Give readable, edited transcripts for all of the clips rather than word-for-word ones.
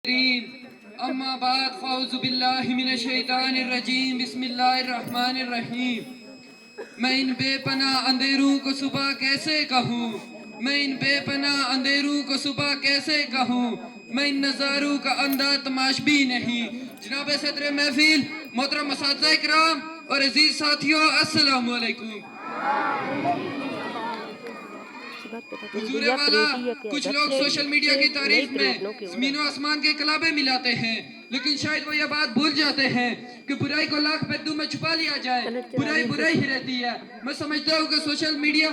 اما بعد فاعوذ باللہ من الشیطان الرجیم بسم اللہ الرحمن الرحیم۔ میں ان بے پناہ اندھیروں کو صبح کیسے کہوں، میں ان بے پناہ اندھیروں کو صبح کیسے کہوں، میں ان نظاروں کا اندھا تماشبی نہیں۔ جناب صدر محفل، محترم اساتذہ اکرام اور عزیز ساتھیوں، السلام علیکم۔ حضور والا، کچھ لوگ سوشل میڈیا کی تعریف میں زمین و آسمان کے کلابے ملاتے ہیں، لیکن شاید وہ یہ بات بھول جاتے ہیں کہ برائی کو لاکھ پردوں میں چھپا لیا جائے، برائی برائی ہی رہتی ہے۔ میں سمجھتا ہوں کہ سوشل میڈیا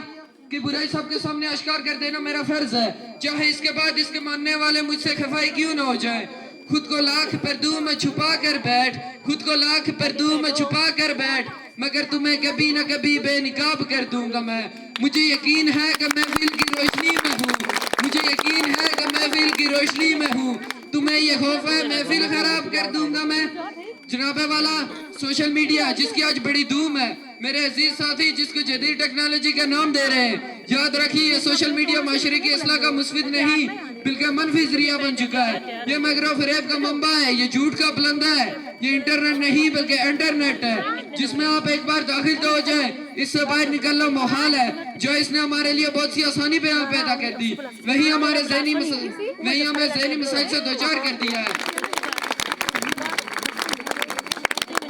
کی برائی سب کے سامنے اشکار کر دینا میرا فرض ہے، چاہے اس کے بعد اس کے ماننے والے مجھ سے خفائی کیوں نہ ہو جائیں۔ خود کو لاکھ پردوں میں چھپا کر بیٹھ، خود کو لاکھ پردوں میں چھپا کر بیٹھ، مگر تمہیں کبھی نہ کبھی بے نقاب کر دوں گا میں۔ مجھے یقین ہے کہ محفل کی روشنی میں ہوں، مجھے یقین ہے کہ محفل کی روشنی میں ہوں، تمہیں یہ خوف ہے محفل خراب کر دوں گا میں۔ جناب والا، سوشل میڈیا جس کی آج بڑی دھوم ہے، میرے عزیز ساتھی جس کو جدید ٹیکنالوجی کا نام دے رہے ہیں، یاد رکھیے یہ سوشل میڈیا معاشرے کی اصلاح کا مثبت نہیں بلکہ منفی ذریعہ بن چکا ہے۔ یہ مکر و فریب کا منبع ہے، یہ جھوٹ کا پلندہ ہے، یہ انٹرنیٹ نہیں بلکہ انٹرنیٹ ہے جس میں آپ ایک بار داخل تو ہو جائیں، اس سے باہر نکلنا محال ہے۔ جو اس نے ہمارے لیے بہت سی آسانی پیدا کر دی، وہی ہمیں ذہنی مسائل سے دوچار کر دیا ہے،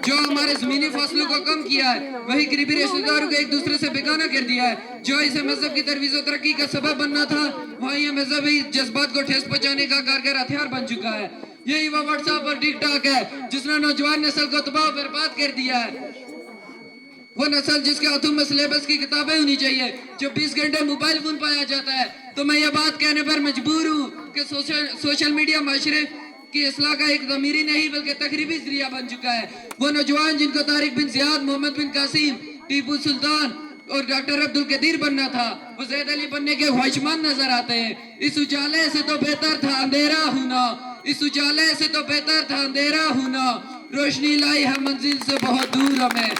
جو ہمارے زمینی فاصلوں کو کم کیا ہے، وہی قریبی رشتہ داروں کو ایک دوسرے سے بیگانہ کر دیا ہے۔ جو اسے مذہب کی ترویج و ترقی کا سبب بننا تھا، وہاں یہ مذہبی جذبات کو ٹھیس پہنچانے کا کارگر ہتھیار بن چکا ہے۔ یہی وہ واٹس ایپ اور ٹک ٹاک ہے جس نے نوجوان نسل کو تباہ و برباد کر دیا ہے۔ وہ نسل جس کے ہاتھوں میں سلیبس کی کتابیں ہونی چاہیے، جو 20 گھنٹے موبائل فون پایا جاتا ہے۔ تو میں یہ بات کہنے پر مجبور ہوں کہ سوشل میڈیا معاشرے کی اصلاح کا ایک ضمیری نہیں بلکہ تخریبی ذریعہ بن چکا ہے۔ وہ نوجوان جن کو طارق بن زیاد، محمد بن قاسم، ٹیپو سلطان اور ڈاکٹر عبدالقدیر بننا تھا، وہ زید علی بننے کے خواہشمند نظر آتے ہیں۔ اس اجالے سے تو بہتر تھا اندھیرا ہونا، اس اجالے سے تو بہتر تھا اندھیرا ہونا، روشنی لائی ہے منزل سے بہت دور ہمیں۔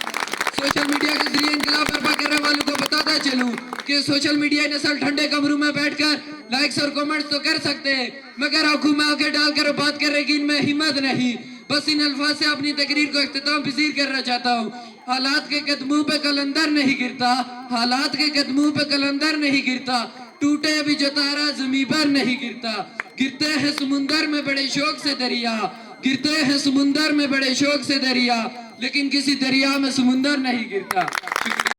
سوشل میڈیا کے ذریعے انقلاب برپا کرنے والوں کو بتاتا چلوں کہ سوشل میڈیا نسل ٹھنڈے کمروں میں بیٹھ کر لائکس اور کومنٹس تو کر سکتے ہیں، مگر آنکھوں میں آنکھیں ڈال کر بات کرنے کی ان میں ہمت نہیں۔ بس ان الفاظ سے اپنی تقریر کو اختتام پذیر کرنا چاہتا ہوں۔ حالات کے قدموں پہ قلندر نہیں گرتا، حالات کے قدموں پہ قلندر نہیں گرتا، ٹوٹے بھی جو تارا زمیں پر نہیں گرتا۔ گرتے ہیں سمندر میں بڑے شوق سے دریا، گرتے ہیں سمندر میں بڑے شوق سے دریا، لیکن کسی دریا میں سمندر نہیں گرتا۔